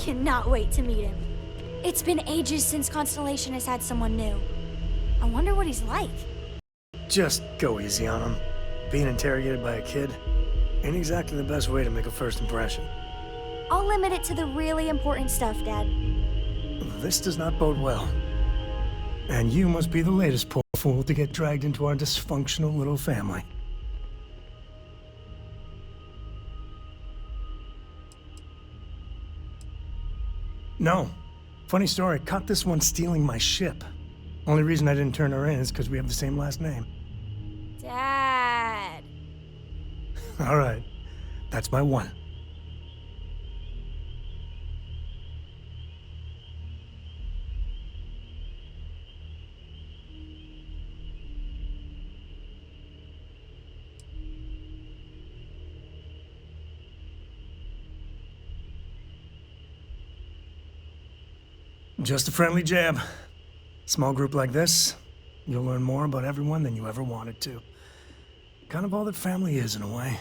cannot wait to meet him. It's been ages since Constellation has had someone new. I wonder what he's like. Just go easy on him. Being interrogated by a kid ain't exactly the best way to make a first impression. I'll limit it to the really important stuff, Dad. This does not bode well. And you must be the latest poor fool to get dragged into our dysfunctional little family. No. Funny story, caught this one stealing my ship. Only reason I didn't turn her in is because we have the same last name. Dad. All right. That's my one. Just a friendly jab. Small group like this, you'll learn more about everyone than you ever wanted to. Kind of all that family is, in a way.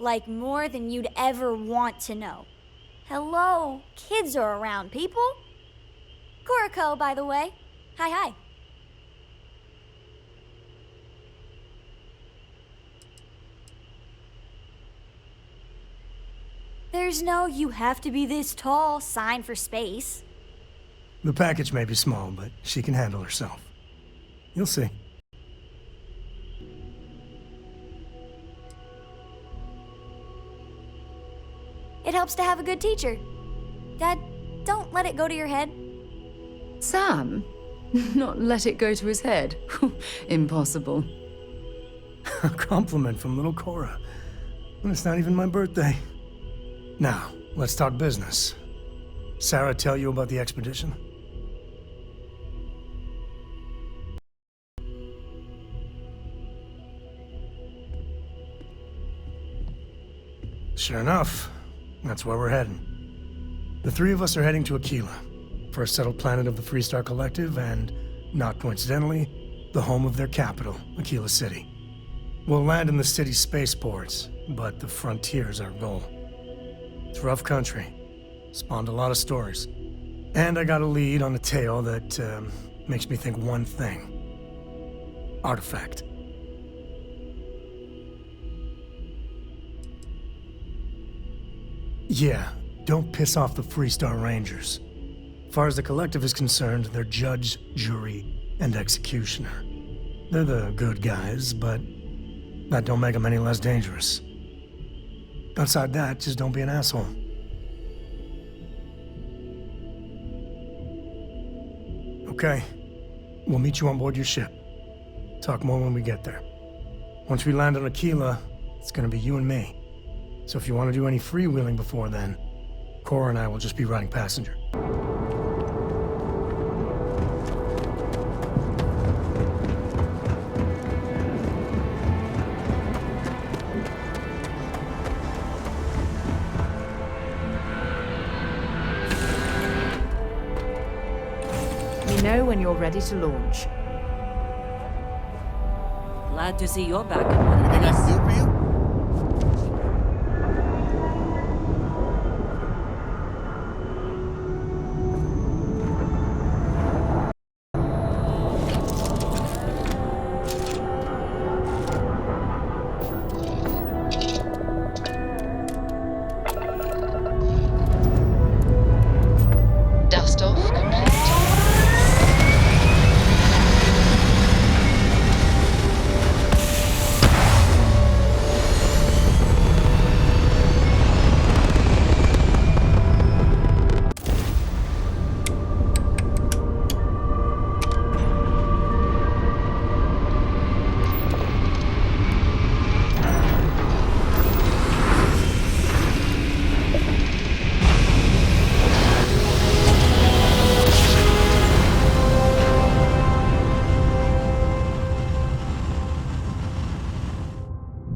Like more than you'd ever want to know. Hello, kids are around, people. Koriko, by the way. Hi. There's no "you have to be this tall" sign for space. The package may be small, but she can handle herself. You'll see. It helps to have a good teacher. Dad, don't let it go to your head. Sam? Not let it go to his head? Impossible. A compliment from little Cora. And it's not even my birthday. Now, let's talk business. Sarah tell you about the expedition? Sure enough, that's where we're heading. The three of us are heading to Aquila, first settled planet of the Freestar Collective and, not coincidentally, the home of their capital, Aquila City. We'll land in the city's spaceports, but the frontier's our goal. It's rough country. Spawned a lot of stories. And I got a lead on a tale that makes me think one thing. Artifact. Yeah, don't piss off the Freestar Rangers. As far as the Collective is concerned, they're judge, jury, and executioner. They're the good guys, but that don't make them any less dangerous. Outside that, just don't be an asshole. Okay, we'll meet you on board your ship. Talk more when we get there. Once we land on Aquila, it's gonna be you and me. So if you want to do any freewheeling before then, Cora and I will just be riding passenger. We know when you're ready to launch. Glad to see you're back in one of Anything I these. can do for you? Dust off complete.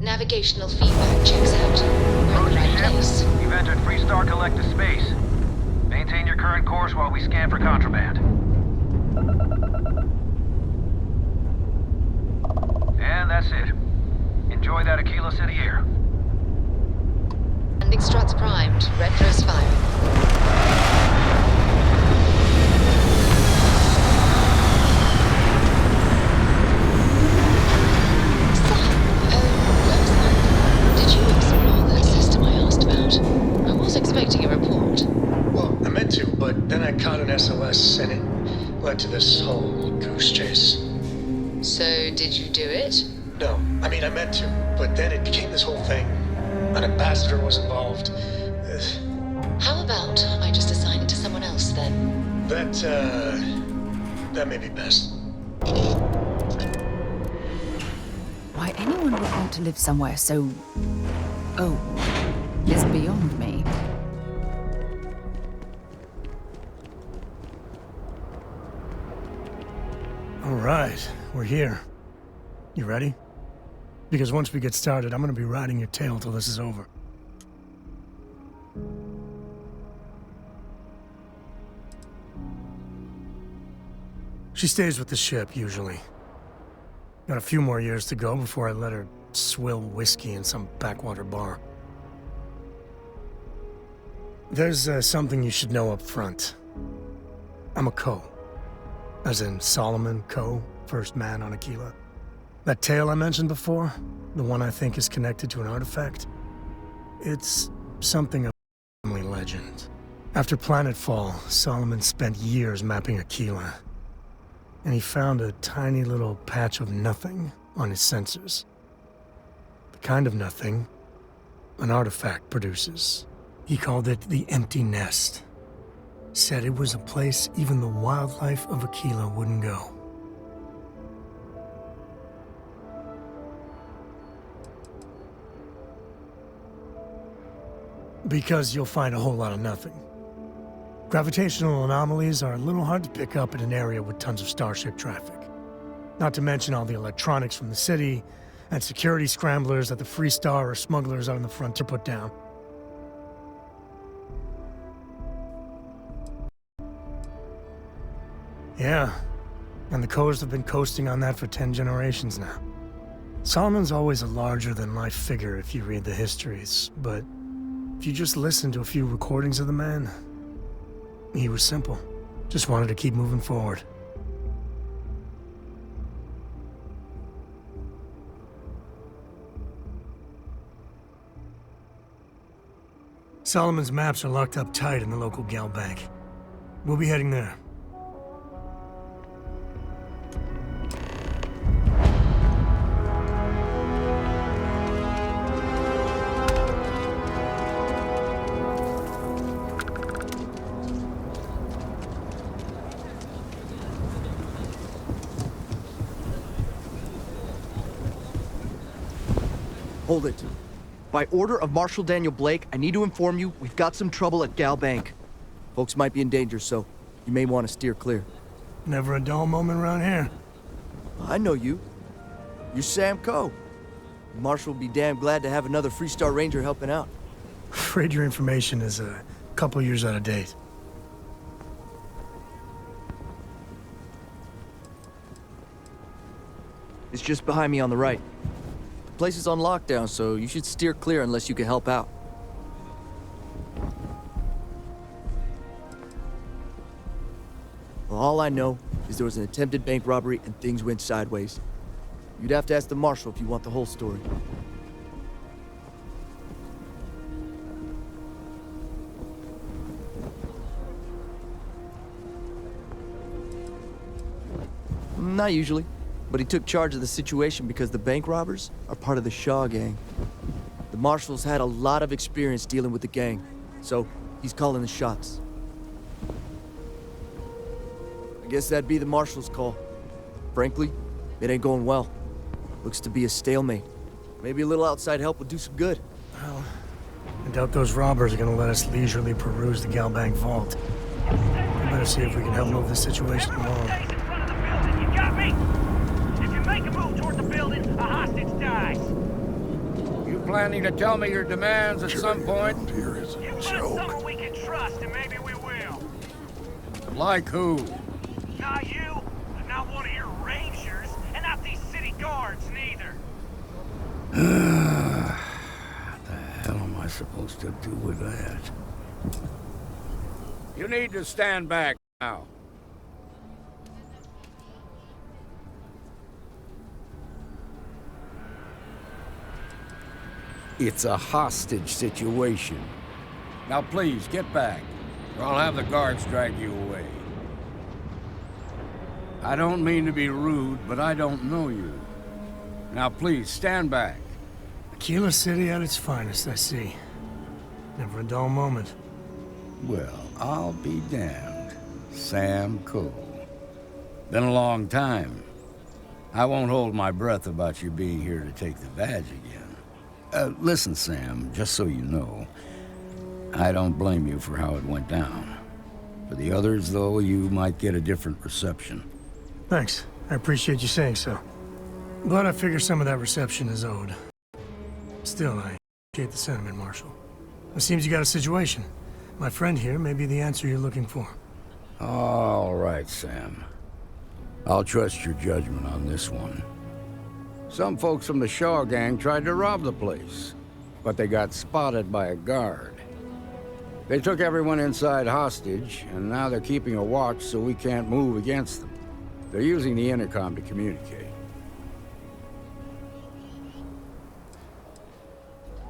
Navigational feedback checks out. We're in the right place. You've entered Freestar Collective space. Maintain your current course while we scan for contraband. And that's it. Enjoy that Aquila City air. Landing struts primed. Retros firing. report. Well, I meant to, but then I caught an SOS and it led to this whole goose chase. So, did you do it? No, I mean, I meant to, but then it became this whole thing. An ambassador was involved. How about I just assign it to someone else then? That may be best. Why anyone would want to live somewhere so old is beyond me. All right, we're here. You ready? Because once we get started, I'm gonna be riding your tail till this is over. She stays with the ship, usually. Got a few more years to go before I let her swill whiskey in some backwater bar. There's something you should know up front. I'm a Co. As in Solomon Co., first man on Aquila. That tale I mentioned before, the one I think is connected to an artifact, it's something of a family legend. After Planetfall, Solomon spent years mapping Aquila, and he found a tiny little patch of nothing on his sensors. The kind of nothing an artifact produces. He called it the Empty Nest. Said it was a place even the wildlife of Aquila wouldn't go. Because you'll find a whole lot of nothing. Gravitational anomalies are a little hard to pick up in an area with tons of starship traffic. Not to mention all the electronics from the city, and security scramblers that the Free Star or smugglers out on the frontier put down. Yeah, and the Coast have been coasting on that for 10 generations now. Solomon's always a larger-than-life figure if you read the histories, but if you just listen to a few recordings of the man, he was simple. Just wanted to keep moving forward. Solomon's maps are locked up tight in the local gal bank. We'll be heading there. Hold it. By order of Marshal Daniel Blake, I need to inform you we've got some trouble at Gal Bank. Folks might be in danger, so you may want to steer clear. Never a dull moment around here. I know you. You're Sam Coe. Marshal will be damn glad to have another Free Star Ranger helping out. Afraid your information is a couple years out of date. It's just behind me on the right. The place is on lockdown, so you should steer clear unless you can help out. Well, all I know is there was an attempted bank robbery and things went sideways. You'd have to ask the Marshal if you want the whole story. Not usually. But he took charge of the situation because the bank robbers are part of the Shaw gang. The Marshal's had a lot of experience dealing with the gang, so he's calling the shots. I guess that'd be the Marshal's call. Frankly, it ain't going well. Looks to be a stalemate. Maybe a little outside help would do some good. Well, I doubt those robbers are gonna let us leisurely peruse the Gal Bank vault. We better see if we can help move this situation along. Make a move toward the building, a hostage dies. You planning to tell me your demands at some point? Here is a joke. Someone we can trust, and maybe we will. Like who? Not you, not one of your rangers, and not these city guards, neither. What the hell am I supposed to do with that? You need to stand back now. It's a hostage situation. Now please, get back, or I'll have the guards drag you away. I don't mean to be rude, but I don't know you. Now please, stand back. Aquila City at its finest, I see. Never a dull moment. Well, I'll be damned. Sam Cole. Been a long time. I won't hold my breath about you being here to take the badge again. Listen, Sam, just so you know, I don't blame you for how it went down. For the others, though, you might get a different reception. Thanks. I appreciate you saying so. But I figure some of that reception is owed. Still, I appreciate the sentiment, Marshal. It seems you got a situation. My friend here may be the answer you're looking for. All right, Sam. I'll trust your judgment on this one. Some folks from the Shaw gang tried to rob the place, but they got spotted by a guard. They took everyone inside hostage, and now they're keeping a watch so we can't move against them. They're using the intercom to communicate.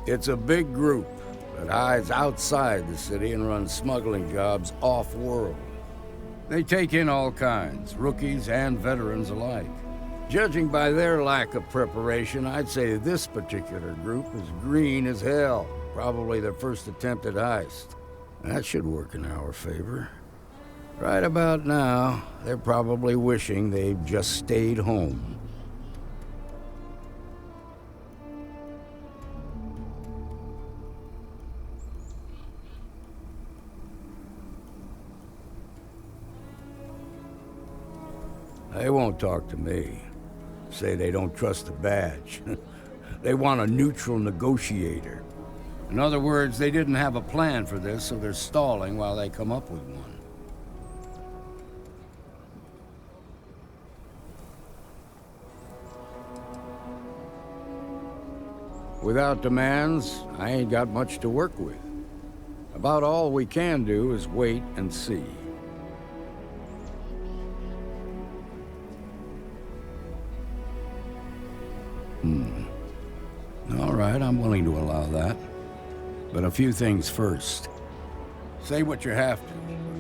It's a big group that hides outside the city and runs smuggling jobs off-world. They take in all kinds, rookies and veterans alike. Judging by their lack of preparation, I'd say this particular group is green as hell. Probably their first attempt at heist. That should work in our favor. Right about now, they're probably wishing they'd just stayed home. They won't talk to me. Say they don't trust the badge. They want a neutral negotiator. In other words, they didn't have a plan for this, so they're stalling while they come up with one. Without demands, I ain't got much to work with. About all we can do is wait and see. All right, I'm willing to allow that. But a few things first. Say what you have to.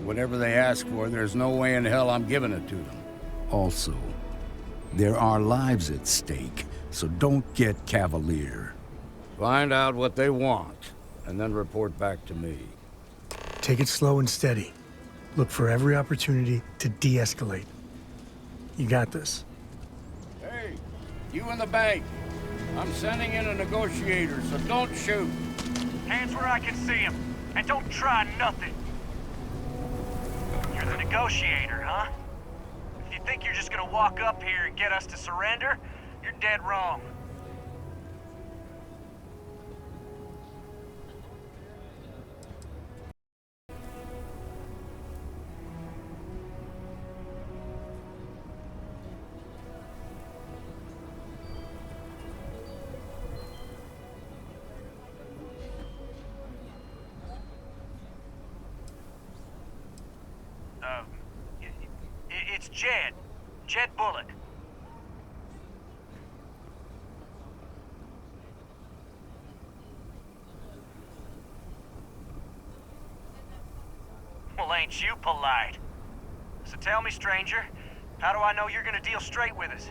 Whatever they ask for, there's no way in hell I'm giving it to them. Also, there are lives at stake, so don't get cavalier. Find out what they want, and then report back to me. Take it slow and steady. Look for every opportunity to de-escalate. You got this. Hey, you in the bank. I'm sending in a negotiator, so don't shoot. Hands where I can see him, and don't try nothing. You're the negotiator, huh? If you think you're just gonna walk up here and get us to surrender, you're dead wrong. It's Jed. Jed Bullock. Well, ain't you polite? So tell me, stranger, how do I know you're gonna deal straight with us?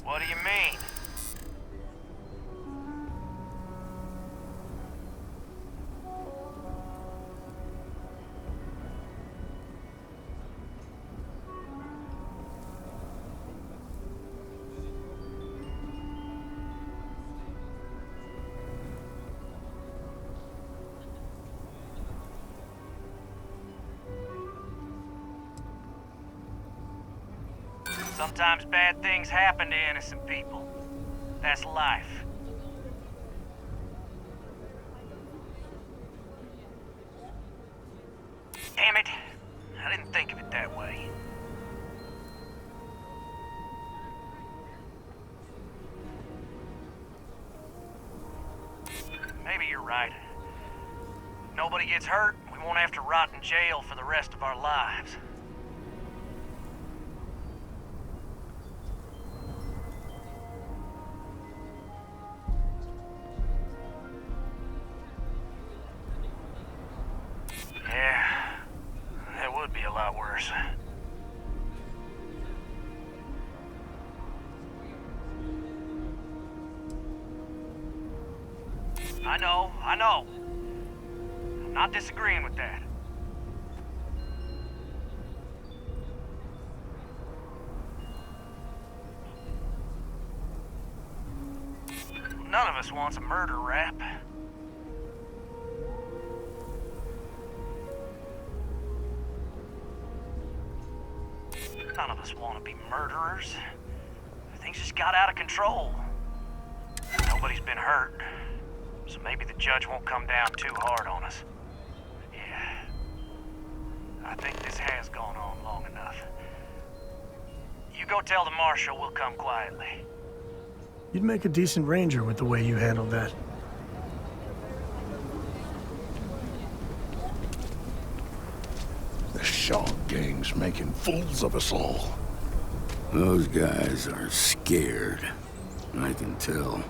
What do you mean? Sometimes bad things happen to innocent people. That's life. Damn it. I didn't think of it that way. Maybe you're right. Nobody gets hurt, we won't have to rot in jail for the rest of our lives. I know. I'm not disagreeing with that. None of us wants a murder rap. None of us want to be murderers. Things just got out of control. Nobody's been hurt, so maybe the judge won't come down too hard on us. Yeah, I think this has gone on long enough. You go tell the marshal we'll come quietly. You'd make a decent ranger with the way you handled that. The Shaw gang's making fools of us all. Those guys are scared. I can tell.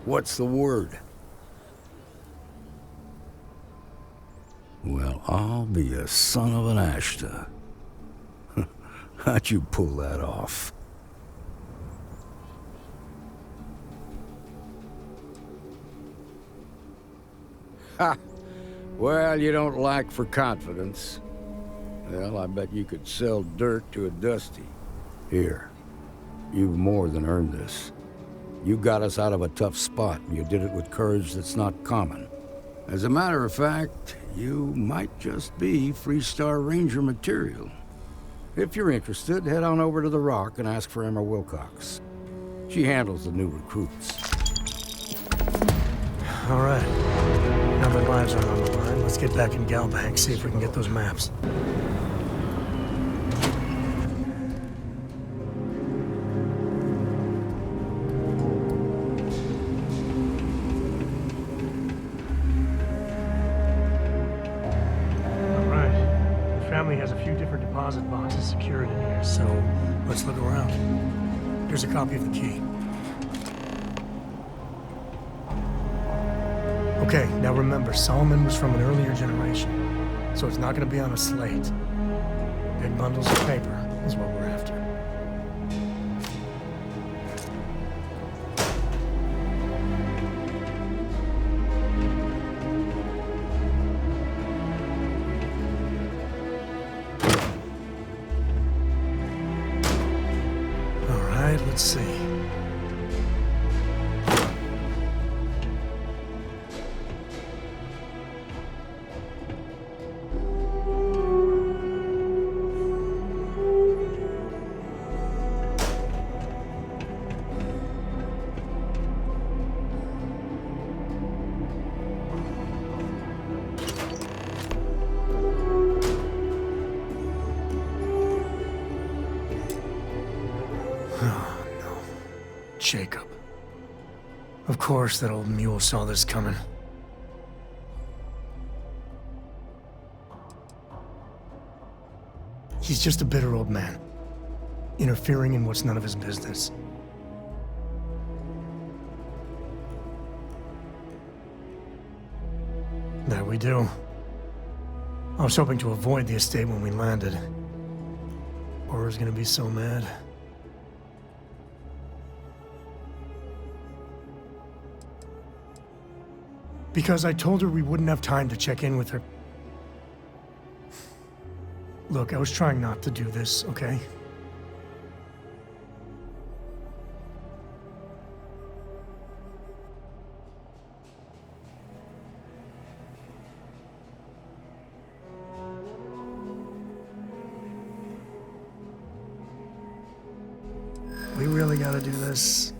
What's the word? Well, I'll be a son of an Ashta. How'd you pull that off? Ha! Well, you don't lack for confidence. Well, I bet you could sell dirt to a Dusty. Here, you've more than earned this. You got us out of a tough spot, and you did it with courage that's not common. As a matter of fact, you might just be Freestar Ranger material. If you're interested, head on over to the Rock and ask for Emma Wilcox. She handles the new recruits. All right. Now that lives are on the line, let's get back in Galbank, see if we can get those maps. All right. The family has a few different deposit boxes secured in here, so let's look around. Here's a copy of the key. Okay, now remember, Solomon was from an earlier generation, so it's not going to be on a slate. Big bundles of paper is what we're after. All right, let's see. Jacob. Of course that old mule saw this coming. He's just a bitter old man, interfering in what's none of his business. There we do. I was hoping to avoid the estate when we landed. Aura's gonna be so mad. Because I told her we wouldn't have time to check in with her. Look, I was trying not to do this, okay? We really gotta do this.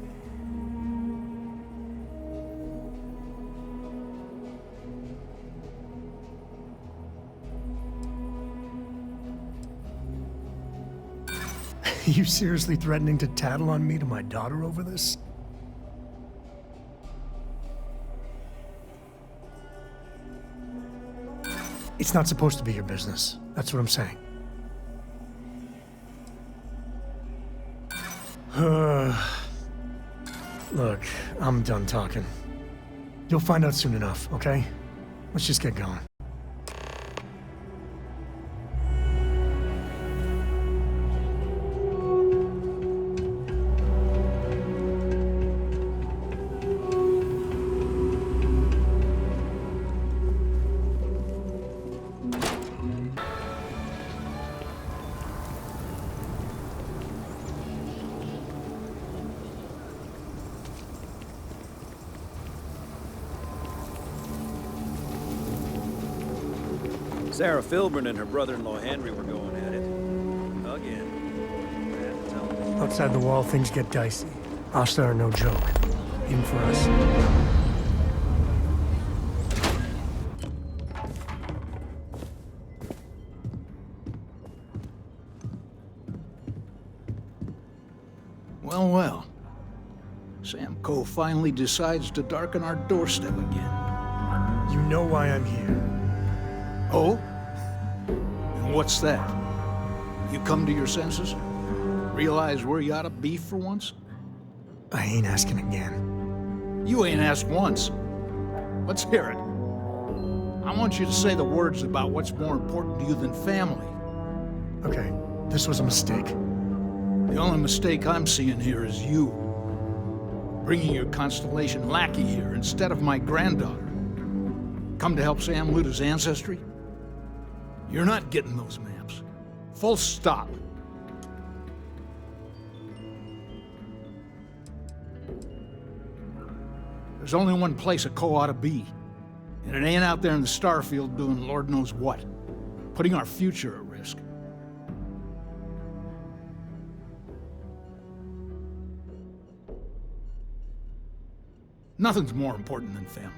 You seriously threatening to tattle on me to my daughter over this? It's not supposed to be your business. That's what I'm saying. Look, I'm done talking. You'll find out soon enough, okay? Let's just get going. Sarah Filburn and her brother-in-law Henry were going at it. Again. Bad television. Outside the wall, things get dicey. Hostile are no joke, even for us. Well, well. Sam Coe finally decides to darken our doorstep again. You know why I'm here. Oh? And what's that? You come to your senses? Realize where you ought to be for once? I ain't asking again. You ain't asked once. Let's hear it. I want you to say the words about what's more important to you than family. Okay, this was a mistake. The only mistake I'm seeing here is you. Bringing your Constellation lackey here instead of my granddaughter. Come to help Sam loot his ancestry? You're not getting those maps. Full stop. There's only one place a Coe ought to be. And it ain't out there in the Starfield doing Lord knows what. Putting our future at risk. Nothing's more important than family.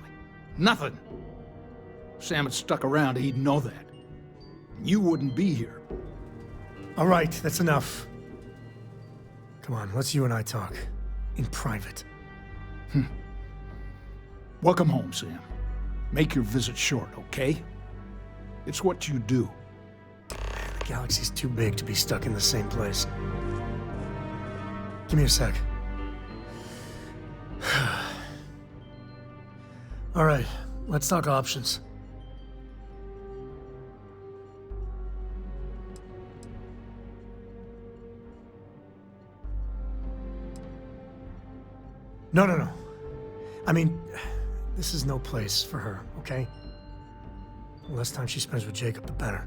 Nothing. If Sam had stuck around, he'd know that. You wouldn't be here. All right, that's enough. Come on, let's you and I talk. In private. Welcome home, Sam. Make your visit short, okay? It's what you do. The galaxy's too big to be stuck in the same place. Give me a sec. All right, let's talk options. No. I mean, this is no place for her, okay? The less time she spends with Jacob, the better.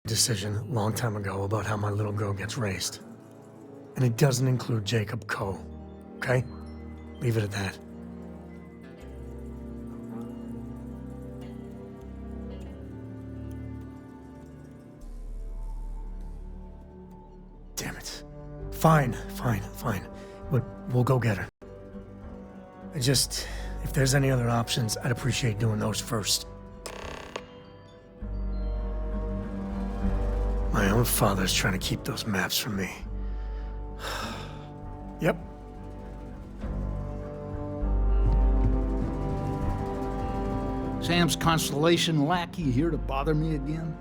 Decision a long time ago about how my little girl gets raised. And it doesn't include Jacob Coe, okay? Leave it at that. Damn it. Fine. We'll go get her. If there's any other options, I'd appreciate doing those first. My own father's trying to keep those maps from me. Yep. Sam's Constellation lackey here to bother me again?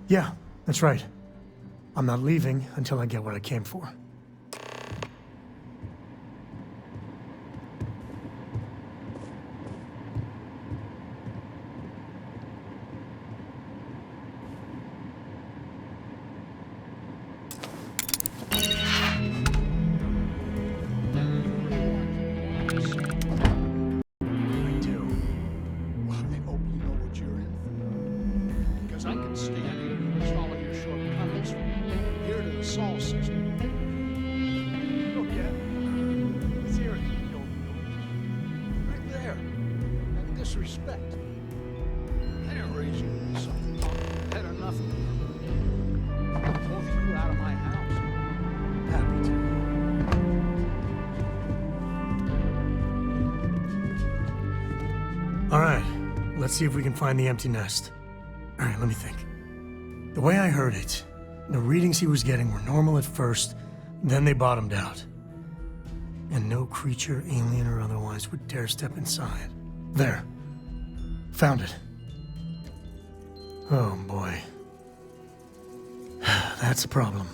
Yeah, that's right. I'm not leaving until I get what I came for. Disrespect. I didn't raise you to be something. Head or nothing. Move you out of my house. Happy to. All right, let's see if we can find the empty nest. All right, let me think. The way I heard it, the readings he was getting were normal at first, then they bottomed out. And no creature, alien or otherwise, would dare step inside. There. Found it. Oh, boy. That's a problem.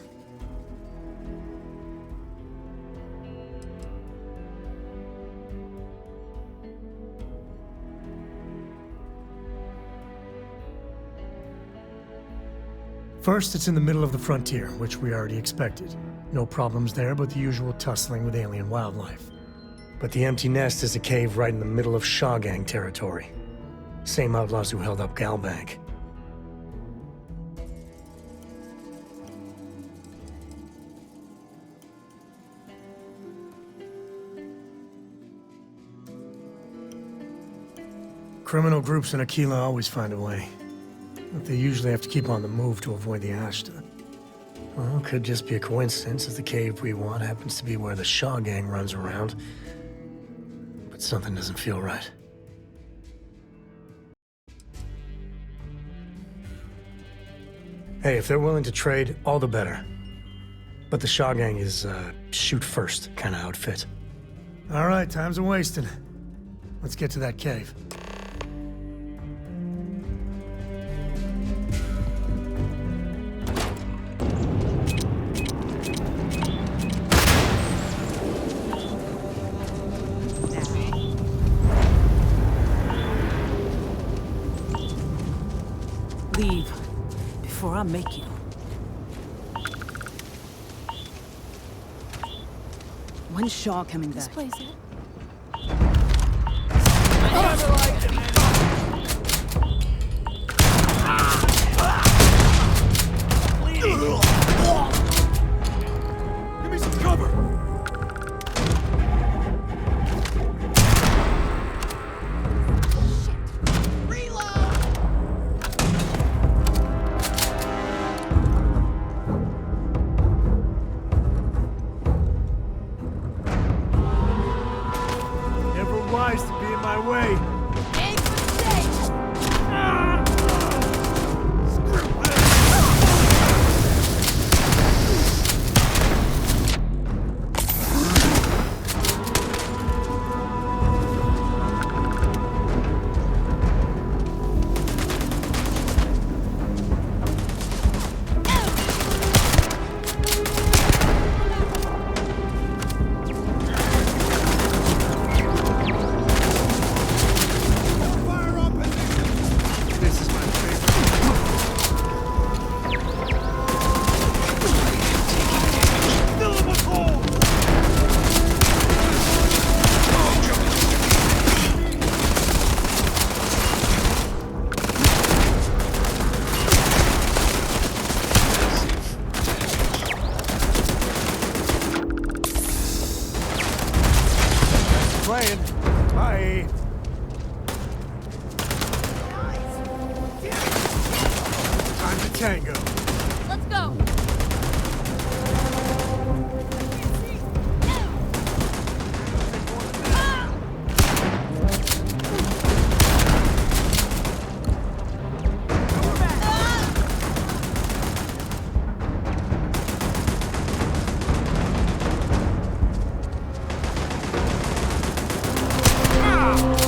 First, it's in the middle of the frontier, which we already expected. No problems there, but the usual tussling with alien wildlife. But the empty nest is a cave right in the middle of Shaw Gang territory. Same outlaws who held up Galbank. Criminal groups in Aquila always find a way. But they usually have to keep on the move to avoid the Ashta. Well, could just be a coincidence, as the cave we want happens to be where the Shaw Gang runs around. But something doesn't feel right. Hey, if they're willing to trade, all the better. But the Shaw Gang is, shoot first kind of outfit. All right, time's a-wasting. Let's get to that cave. Leave before I make you. When's Shaw coming This back? place it. Give me some cover! Never wise to be in my way. Playing. Bye. Time to tango. Let's go. Ah!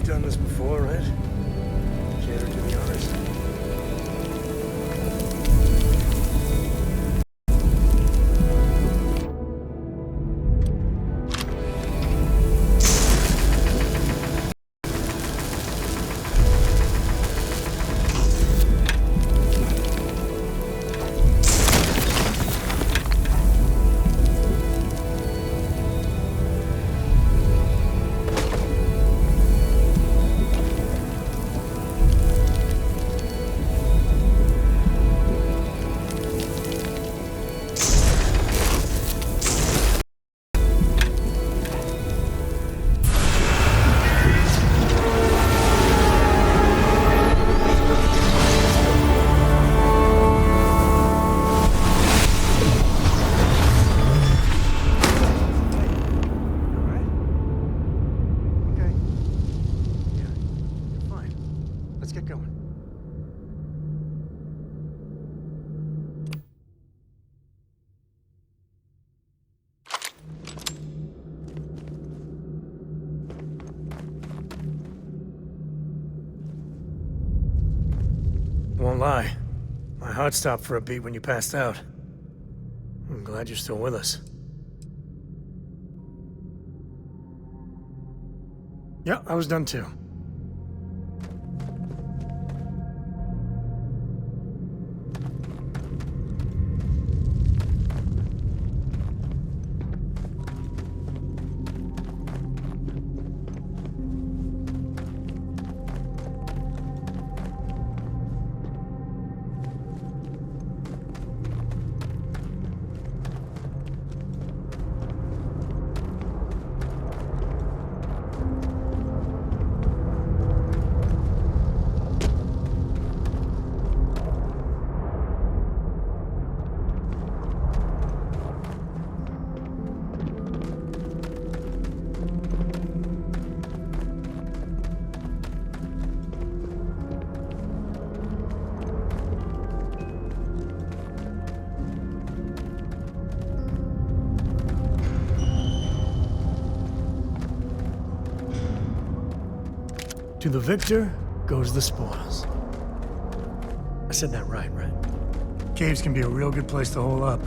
done this before, right? Care to do the honors? Let's get going. Won't lie. My heart stopped for a beat when you passed out. I'm glad you're still with us. Yeah, I was done too. To the victor goes the spoils. I said that right? Caves can be a real good place to hole up.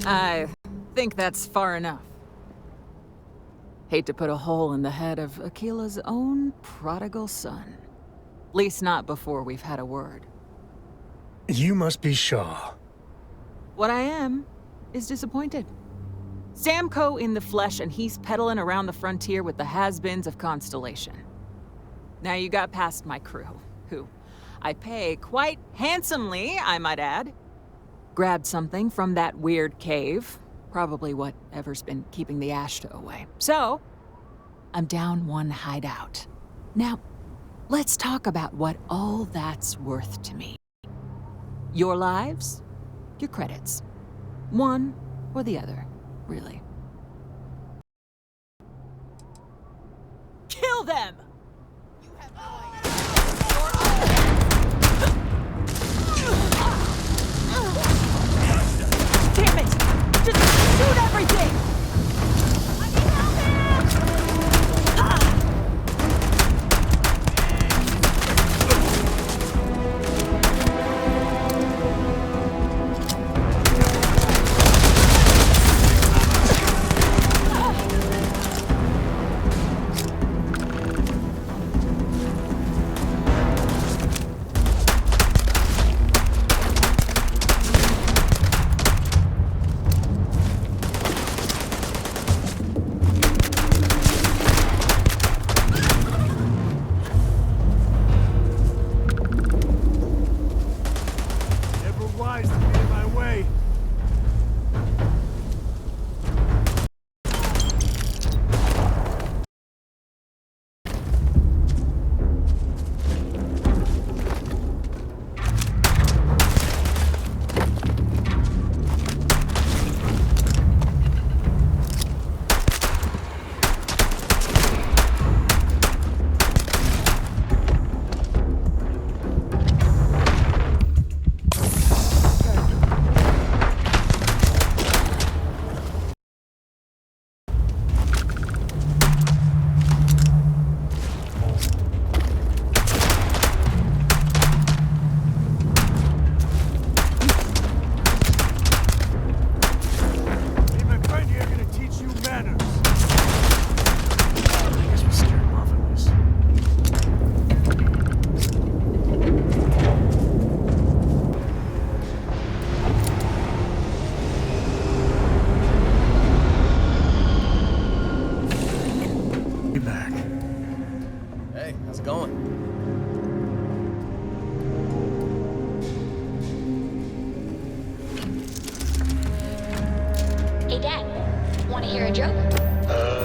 I think that's far enough. Hate to put a hole in the head of Akila's own prodigal son. Least not before we've had a word. You must be Shaw. What I am is disappointed. Samco in the flesh, and he's peddling around the frontier with the has-beens of Constellation. Now you got past my crew, who I pay quite handsomely, I might add. Grabbed something from that weird cave. Probably whatever's been keeping the Ashta away. So, I'm down one hideout. Now, let's talk about what all that's worth to me. Your lives, your credits. One or the other, really. Kill them! Damn it! Just shoot everything!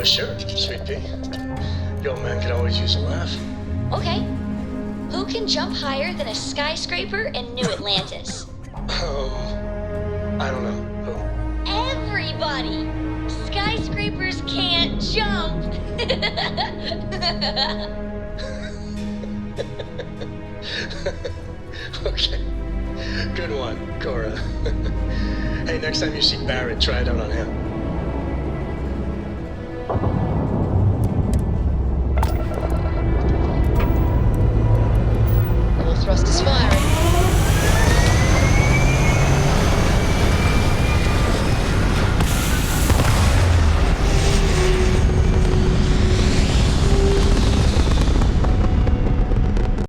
Sure, Sweet Pea. Your old man could always use a laugh. Okay. Who can jump higher than a skyscraper in New Atlantis? I don't know. Who? Everybody! Skyscrapers can't jump! Okay. Good one, Cora. Hey, next time you see Barrett, try it out on him.